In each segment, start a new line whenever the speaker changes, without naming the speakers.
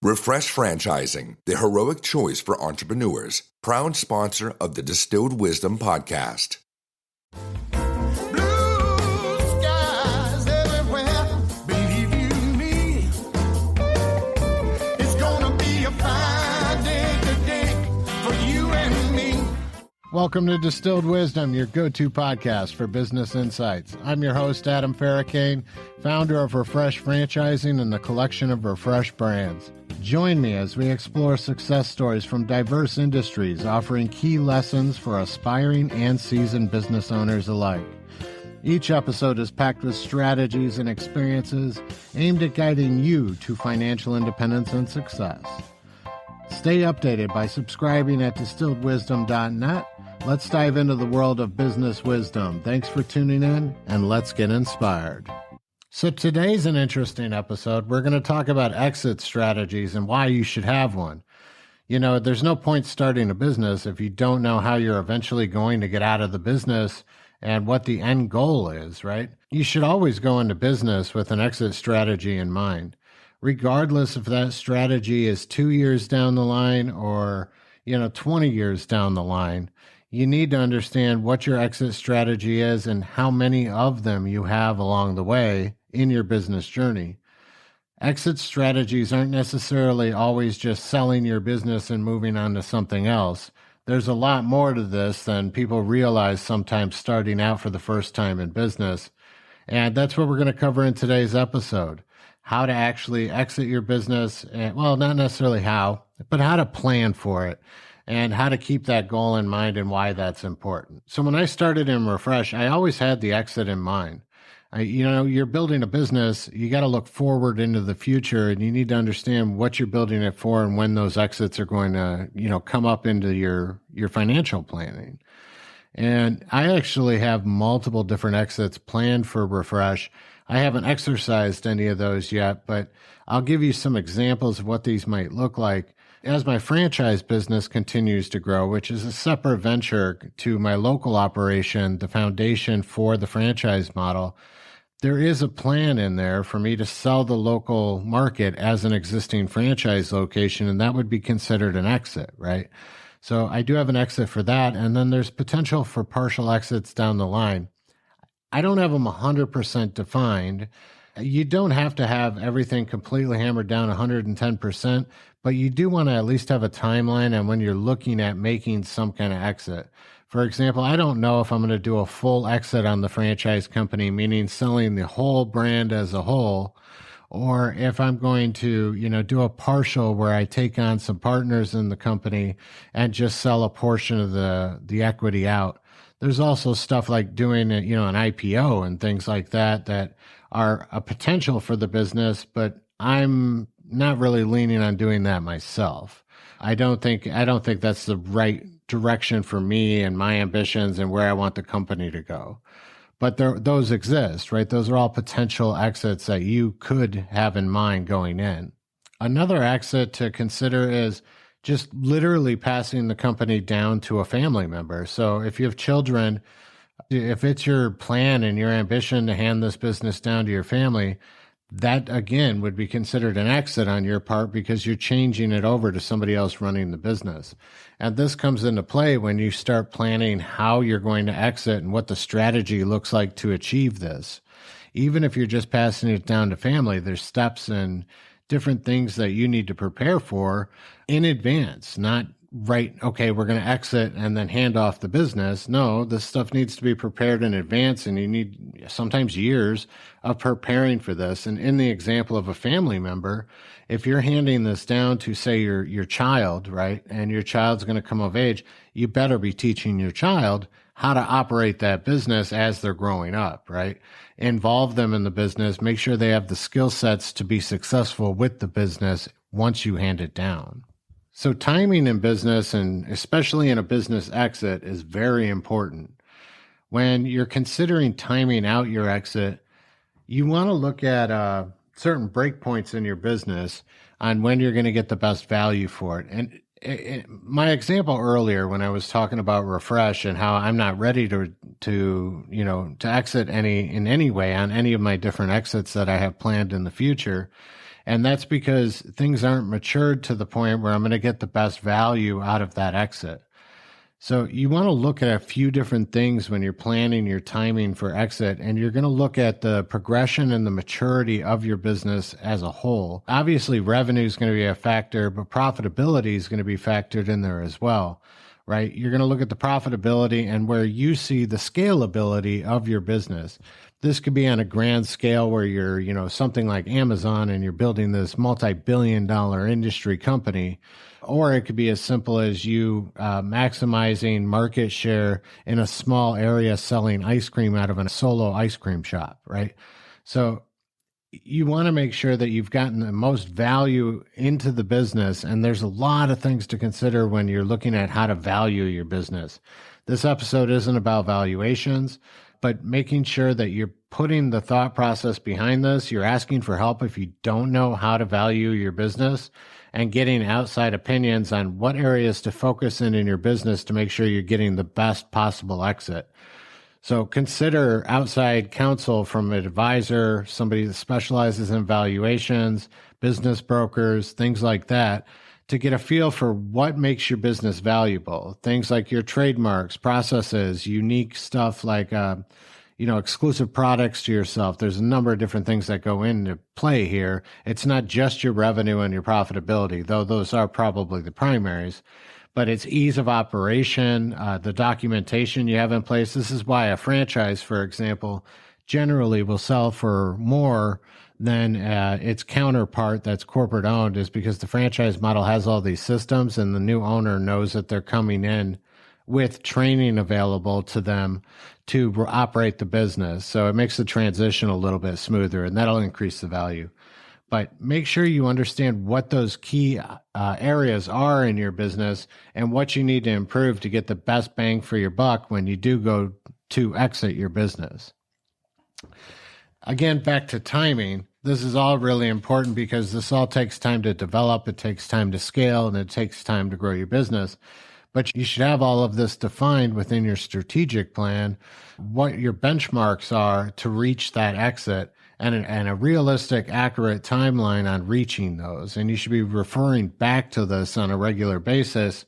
Refresh Franchising, the heroic choice for entrepreneurs. Proud sponsor of the Distilled Wisdom podcast.
Blue skies everywhere, believe you me. It's gonna be a fine day today for you and me.
Welcome to Distilled Wisdom, your go-to podcast for business insights. I'm your host, Adam Ferracane, founder of Refresh Franchising and the collection of Refresh brands. Join me as we explore success stories from diverse industries, offering key lessons for aspiring and seasoned business owners alike. Each episode is packed with strategies and experiences aimed at guiding you to financial independence and success. Stay updated by subscribing at distilledwisdom.net. Let's dive into the world of business wisdom. Thanks for tuning in, and let's get inspired. So today's an interesting episode. We're going to talk about exit strategies and why you should have one. You know, there's no point starting a business if you don't know how you're eventually going to get out of the business and what the end goal is, right? You should always go into business with an exit strategy in mind, regardless if that strategy is 2 years down the line or, 20 years down the line. You need to understand what your exit strategy is and how many of them you have along the way in your business journey. Exit strategies aren't necessarily always just selling your business and moving on to something else. There's a lot more to this than people realize sometimes starting out for the first time in business. And that's what we're going to cover in today's episode. How to actually exit your business. And, well, not necessarily how, but how to plan for it and how to keep that goal in mind and why that's important. So when I started in Refresh, I always had the exit in mind. You're building a business, you got to look forward into the future, and you need to understand what you're building it for and when those exits are going to, come up into your financial planning. And I actually have multiple different exits planned for Refresh. I haven't exercised any of those yet, but I'll give you some examples of what these might look like. As my franchise business continues to grow, which is a separate venture to my local operation, the foundation for the franchise model, there is a plan in there for me to sell the local market as an existing franchise location, and that would be considered an exit, right? So I do have an exit for that, and then there's potential for partial exits down the line. I don't have them 100% defined. You don't have to have everything completely hammered down 110%, but you do want to at least have a timeline and when you're looking at making some kind of exit. For example, I don't know if I'm going to do a full exit on the franchise company, meaning selling the whole brand as a whole, or if I'm going to, do a partial where I take on some partners in the company and just sell a portion of the equity out. There's also stuff like doing, an IPO and things like that are a potential for the business, but I'm not really leaning on doing that myself. I don't think that's the right direction for me and my ambitions and where I want the company to go. But those exist, right? Those are all potential exits that you could have in mind going in. Another exit to consider is just literally passing the company down to a family member. So if you have children, if it's your plan and your ambition to hand this business down to your family, that again would be considered an exit on your part because you're changing it over to somebody else running the business. And this comes into play when you start planning how you're going to exit and what the strategy looks like to achieve this. Even if you're just passing it down to family, there's steps and different things that you need to prepare for in advance, not right, okay, we're going to exit and then hand off the business. No, this stuff needs to be prepared in advance, and you need sometimes years of preparing for this. And in the example of a family member, if you're handing this down to, say, your child, right, and your child's going to come of age, you better be teaching your child how to operate that business as they're growing up, right? Involve them in the business, make sure they have the skill sets to be successful with the business once you hand it down. So timing in business, and especially in a business exit, is very important. When you're considering timing out your exit, you want to look at certain breakpoints in your business on when you're going to get the best value for it. And my example earlier, when I was talking about Refresh and how I'm not ready to exit in any way on any of my different exits that I have planned in the future. And that's because things aren't matured to the point where I'm going to get the best value out of that exit. So you want to look at a few different things when you're planning your timing for exit, and you're going to look at the progression and the maturity of your business as a whole. Obviously, revenue is going to be a factor, but profitability is going to be factored in there as well, right? You're going to look at the profitability and where you see the scalability of your business. This could be on a grand scale where you're, something like Amazon and you're building this multi-billion-dollar industry company. Or it could be as simple as you maximizing market share in a small area selling ice cream out of a solo ice cream shop, right? So you want to make sure that you've gotten the most value into the business. And there's a lot of things to consider when you're looking at how to value your business. This episode isn't about valuations, but making sure that you're putting the thought process behind this. You're asking for help if you don't know how to value your business, and getting outside opinions on what areas to focus in your business to make sure you're getting the best possible exit. So consider outside counsel from an advisor, somebody that specializes in valuations, business brokers, things like that, to get a feel for what makes your business valuable. Things like your trademarks, processes, unique stuff like exclusive products to yourself. There's a number of different things that go into play here. It's not just your revenue and your profitability, though those are probably the primaries, but it's ease of operation, the documentation you have in place. This is why a franchise, for example, generally will sell for more than its counterpart that's corporate owned, is because the franchise model has all these systems and the new owner knows that they're coming in with training available to them to operate the business. So it makes the transition a little bit smoother, and that'll increase the value. But make sure you understand what those key areas are in your business and what you need to improve to get the best bang for your buck when you do go to exit your business. Again, back to timing. This is all really important because this all takes time to develop, it takes time to scale, and it takes time to grow your business. But you should have all of this defined within your strategic plan, what your benchmarks are to reach that exit, and a realistic, accurate timeline on reaching those. And you should be referring back to this on a regular basis,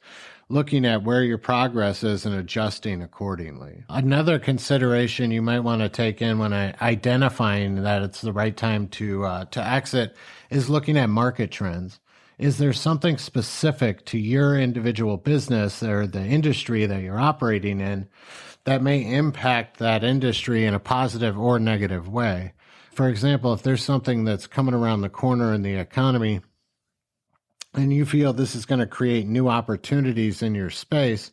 looking at where your progress is and adjusting accordingly. Another consideration you might want to take in when identifying that it's the right time to exit is looking at market trends. Is there something specific to your individual business or the industry that you're operating in that may impact that industry in a positive or negative way? For example, if there's something that's coming around the corner in the economy and you feel this is going to create new opportunities in your space,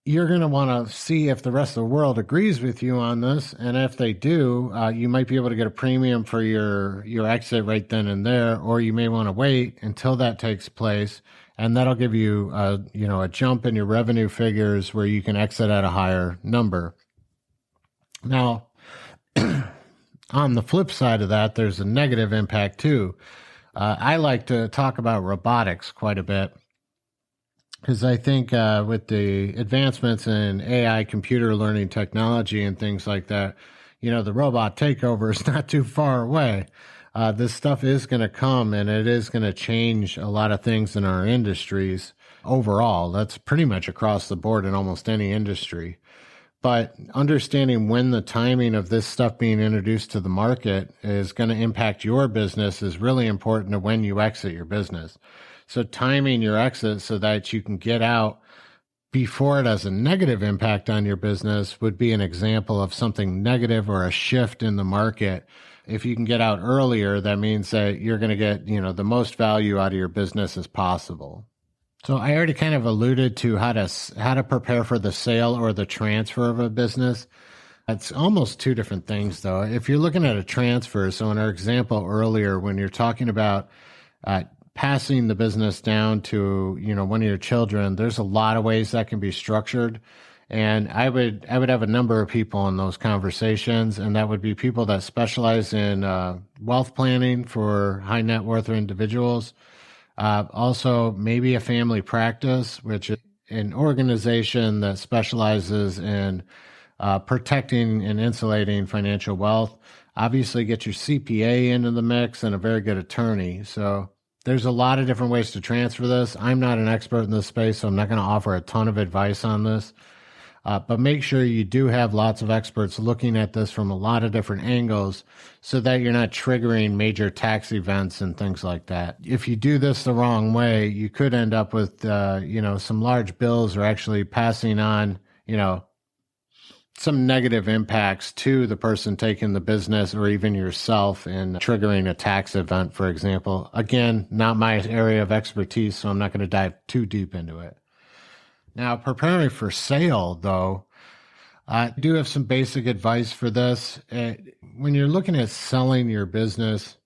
you're going to want to see if the rest of the world agrees with you on this. And if they do, you might be able to get a premium for your exit right then and there, or you may want to wait until that takes place. And that'll give you, a jump in your revenue figures where you can exit at a higher number. Now, on the flip side of that, there's a negative impact too. I like to talk about robotics quite a bit, because I think with the advancements in AI, computer learning technology and things like that, the robot takeover is not too far away. This stuff is going to come, and it is going to change a lot of things in our industries overall. That's pretty much across the board in almost any industry. But understanding when the timing of this stuff being introduced to the market is going to impact your business is really important to when you exit your business. So timing your exit so that you can get out before it has a negative impact on your business would be an example of something negative or a shift in the market. If you can get out earlier, that means that you're going to get, the most value out of your business as possible. So I already kind of alluded to how to prepare for the sale or the transfer of a business. It's almost two different things, though. If you're looking at a transfer, so in our example earlier, when you're talking about passing the business down to, one of your children, there's a lot of ways that can be structured. And I would have a number of people in those conversations, and that would be people that specialize in wealth planning for high net worth individuals. Also, maybe a family practice, which is an organization that specializes in protecting and insulating financial wealth. Obviously, get your CPA into the mix and a very good attorney. So there's a lot of different ways to transfer this. I'm not an expert in this space, so I'm not going to offer a ton of advice on this. But make sure you do have lots of experts looking at this from a lot of different angles so that you're not triggering major tax events and things like that. If you do this the wrong way, you could end up with, some large bills or actually passing on, some negative impacts to the person taking the business or even yourself in triggering a tax event, for example. Again, not my area of expertise, so I'm not going to dive too deep into it. Now, preparing for sale, though, I do have some basic advice for this. When you're looking at selling your business,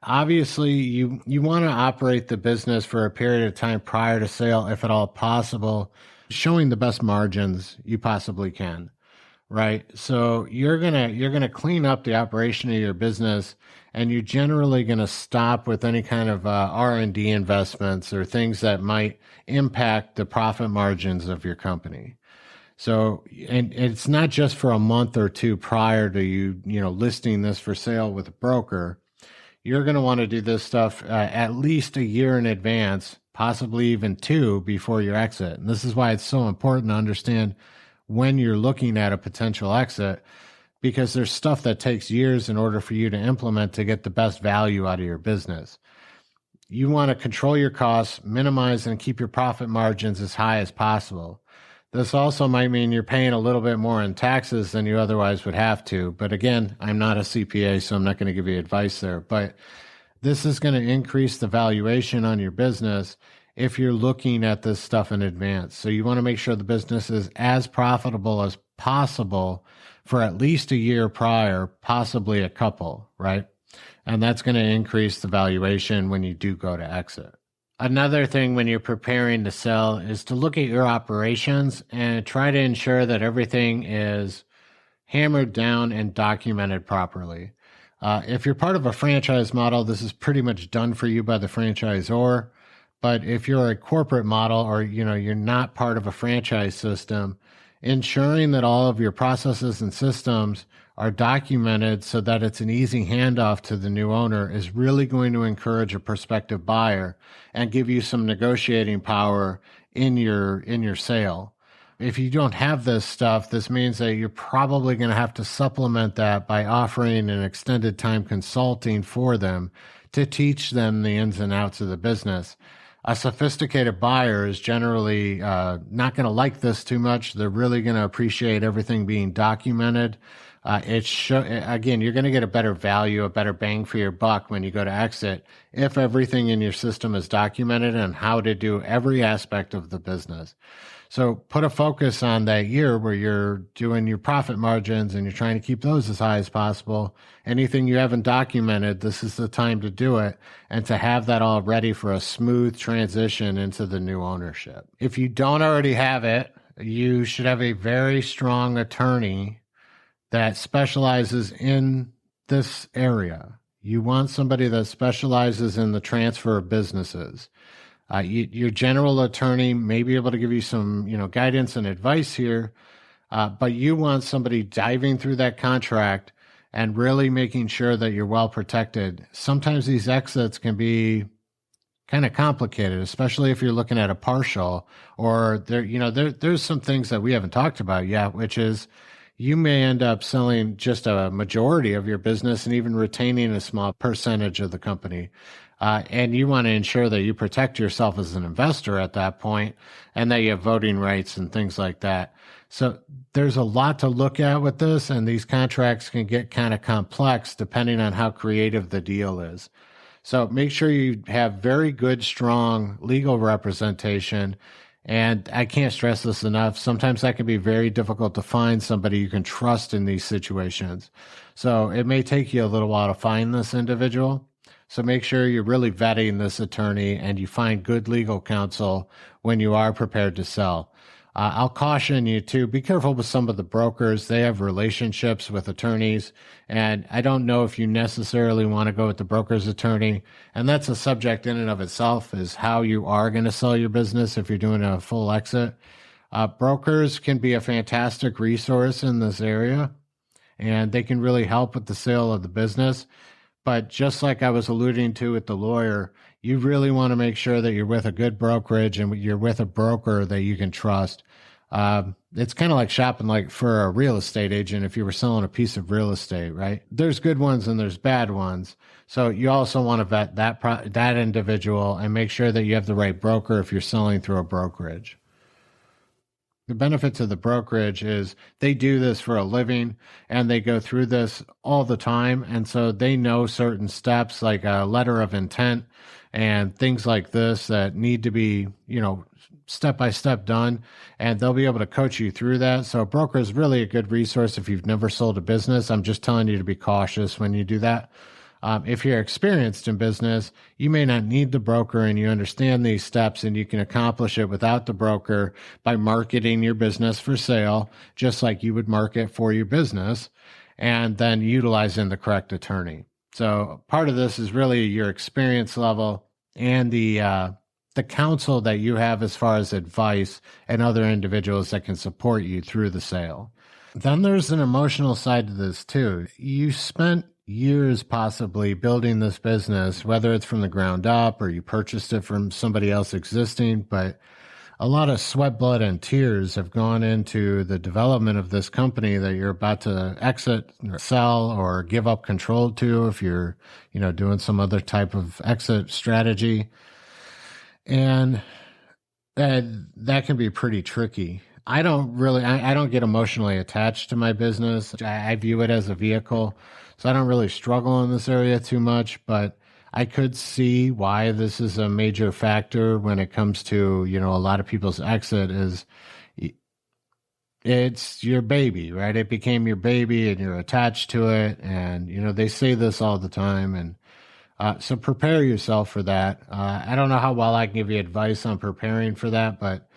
obviously you want to operate the business for a period of time prior to sale, if at all possible, showing the best margins you possibly can, right? So you're gonna clean up the operation of your business, and you're generally going to stop with any kind of R&D investments or things that might impact the profit margins of your company. So, and it's not just for a month or two prior to you listing this for sale with a broker. You're going to want to do this stuff at least a year in advance, possibly even 2 before your exit. And this is why it's so important to understand when you're looking at a potential exit, because there's stuff that takes years in order for you to implement to get the best value out of your business. You want to control your costs, minimize and keep your profit margins as high as possible. This also might mean you're paying a little bit more in taxes than you otherwise would have to. But again, I'm not a CPA, so I'm not going to give you advice there. But this is going to increase the valuation on your business if you're looking at this stuff in advance. So you want to make sure the business is as profitable as possible for at least a year prior, possibly a couple, right? And that's going to increase the valuation when you do go to exit. Another thing when you're preparing to sell is to look at your operations and try to ensure that everything is hammered down and documented properly. If you're part of a franchise model, this is pretty much done for you by the franchisor. But if you're a corporate model or you're not part of a franchise system, ensuring that all of your processes and systems are documented so that it's an easy handoff to the new owner is really going to encourage a prospective buyer and give you some negotiating power in your sale. If you don't have this stuff, this means that you're probably going to have to supplement that by offering an extended time consulting for them to teach them the ins and outs of the business. A sophisticated buyer is generally not going to like this too much. They're really going to appreciate everything being documented. Again, you're going to get a better value, a better bang for your buck when you go to exit if everything in your system is documented and how to do every aspect of the business. So put a focus on that year where you're doing your profit margins and you're trying to keep those as high as possible. Anything you haven't documented, this is the time to do it and to have that all ready for a smooth transition into the new ownership. If you don't already have it, you should have a very strong attorney that specializes in this area. You want somebody that specializes in the transfer of businesses. Your general attorney may be able to give you some, guidance and advice here, but you want somebody diving through that contract and really making sure that you're well protected. Sometimes these exits can be kind of complicated, especially if you're looking at a partial or there's some things that we haven't talked about yet, which is you may end up selling just a majority of your business and even retaining a small percentage of the company. And you want to ensure that you protect yourself as an investor at that point and that you have voting rights and things like that. So there's a lot to look at with this, and these contracts can get kind of complex depending on how creative the deal is. So make sure you have very good, strong legal representation. And I can't stress this enough. Sometimes that can be very difficult to find somebody you can trust in these situations. So it may take you a little while to find this individual. So make sure you're really vetting this attorney and you find good legal counsel when you are prepared to sell. I'll caution you to be careful with some of the brokers. They have relationships with attorneys, and I don't know if you necessarily want to go with the broker's attorney. And that's a subject in and of itself, is how you are going to sell your business if you're doing a full exit. Brokers can be a fantastic resource in this area. and they can really help with the sale of the business. But just like I was alluding to with the lawyer, you really want to make sure that you're with a good brokerage and you're with a broker that you can trust. It's kind of like shopping like for a real estate agent if you were selling a piece of real estate, right? There's good ones and there's bad ones. So you also want to vet that individual and make sure that you have the right broker if you're selling through a brokerage. The benefits of the brokerage is they do this for a living and they go through this all the time. And so they know certain steps like a letter of intent and things like this that need to be, step by step done. And they'll be able to coach you through that. So a broker is really a good resource if you've never sold a business. I'm just telling you to be cautious when you do that. If you're experienced in business, you may not need the broker and you understand these steps and you can accomplish it without the broker by marketing your business for sale, just like you would market for your business, and then utilizing the correct attorney. So part of this is really your experience level and the counsel that you have as far as advice and other individuals that can support you through the sale. Then there's an emotional side to this too. You spent years possibly building this business, whether it's from the ground up or you purchased it from somebody else existing, but a lot of sweat, blood, and tears have gone into the development of this company that you're about to exit or sell or give up control to if you're, doing some other type of exit strategy. And that can be pretty tricky. I don't get emotionally attached to my business. I view it as a vehicle. So I don't really struggle in this area too much, but I could see why this is a major factor when it comes to, a lot of people's exit is it's your baby, right? It became your baby and you're attached to it. And, they say this all the time. And so prepare yourself for that. I don't know how well I can give you advice on preparing for that, but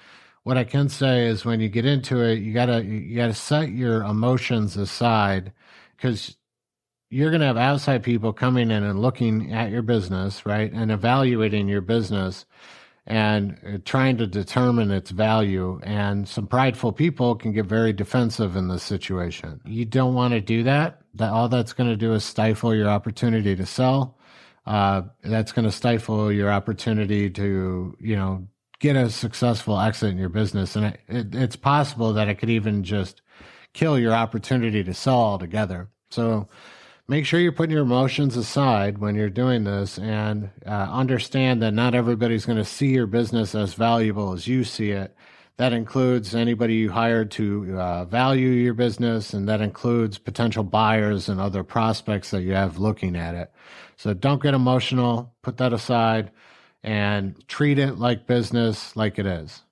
what I can say is when you get into it, you gotta set your emotions aside because you're going to have outside people coming in and looking at your business, right? And evaluating your business and trying to determine its value. And some prideful people can get very defensive in this situation. You don't want to do that. All that's going to do is stifle your opportunity to sell. That's going to stifle your opportunity to, get a successful exit in your business. And it's possible that it could even just kill your opportunity to sell altogether. So make sure you're putting your emotions aside when you're doing this and understand that not everybody's going to see your business as valuable as you see it. That includes anybody you hired to value your business, and that includes potential buyers and other prospects that you have looking at it. So don't get emotional, put that aside, and treat it like business, like it is.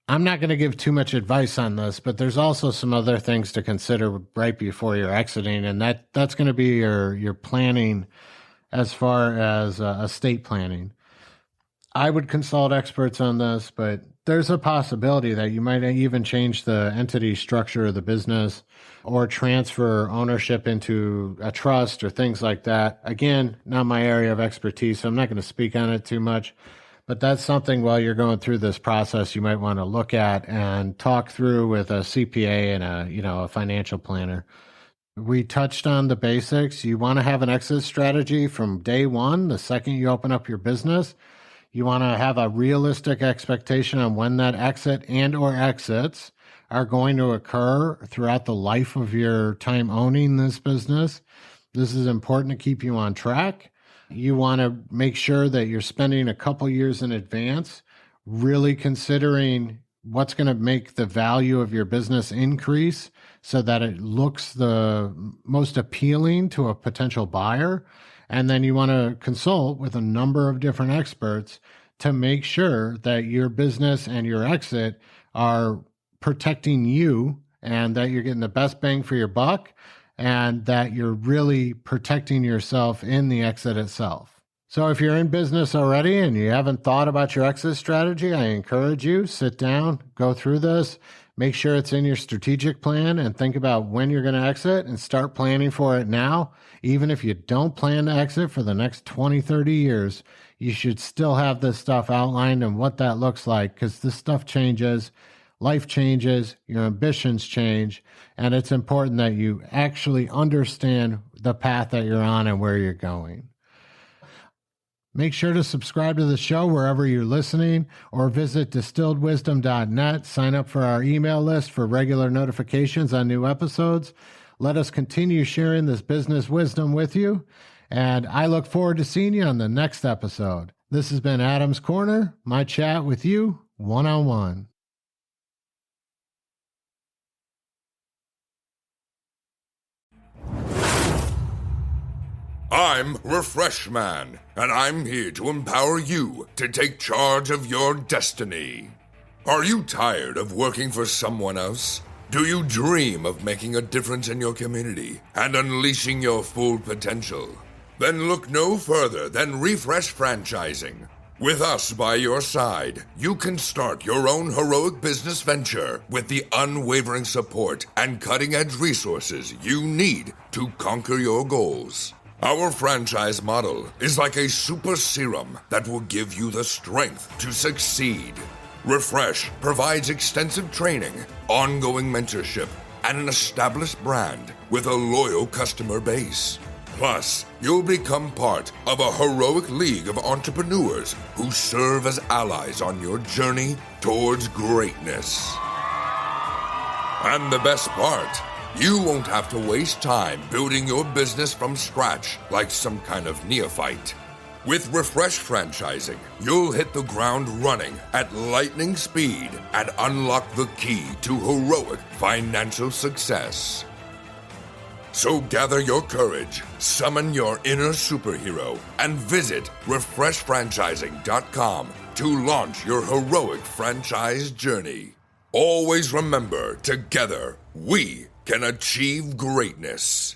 I'm not going to give too much advice on this, but there's also some other things to consider right before you're exiting, and that's going to be your planning as far as estate planning. I would consult experts on this, but there's a possibility that you might even change the entity structure of the business or transfer ownership into a trust or things like that. Again, not my area of expertise, so I'm not going to speak on it too much. But that's something while you're going through this process you might want to look at and talk through with a CPA and a financial planner. We touched on the basics. You want to have an exit strategy from day one, the second you open up your business. You want to have a realistic expectation on when that exit and or exits are going to occur throughout the life of your time owning this business. This is important to keep you on track. You want to make sure that you're spending a couple years in advance, really considering what's going to make the value of your business increase so that it looks the most appealing to a potential buyer. And then you want to consult with a number of different experts to make sure that your business and your exit are protecting you and that you're getting the best bang for your buck and that you're really protecting yourself in the exit itself. So if you're in business already and you haven't thought about your exit strategy, I encourage you, sit down, go through this, make sure it's in your strategic plan and think about when you're going to exit and start planning for it now. Even if you don't plan to exit for the next 20, 30 years, you should still have this stuff outlined and what that looks like because this stuff changes life changes, your ambitions change, and it's important that you actually understand the path that you're on and where you're going. Make sure to subscribe to the show wherever you're listening, or visit distilledwisdom.net. Sign up for our email list for regular notifications on new episodes. Let us continue sharing this business wisdom with you, and I look forward to seeing you on the next episode. This has been Adam's Corner, my chat with you one-on-one.
I'm Refreshman, and I'm here to empower you to take charge of your destiny. Are you tired of working for someone else? Do you dream of making a difference in your community and unleashing your full potential? Then look no further than Refresh Franchising. With us by your side, you can start your own heroic business venture with the unwavering support and cutting-edge resources you need to conquer your goals. Our franchise model is like a super serum that will give you the strength to succeed. Refresh provides extensive training, ongoing mentorship, and an established brand with a loyal customer base. Plus, you'll become part of a heroic league of entrepreneurs who serve as allies on your journey towards greatness. And the best part, you won't have to waste time building your business from scratch like some kind of neophyte. With Refresh Franchising, you'll hit the ground running at lightning speed and unlock the key to heroic financial success. So gather your courage, summon your inner superhero, and visit refreshfranchising.com to launch your heroic franchise journey. Always remember, together, we can achieve greatness.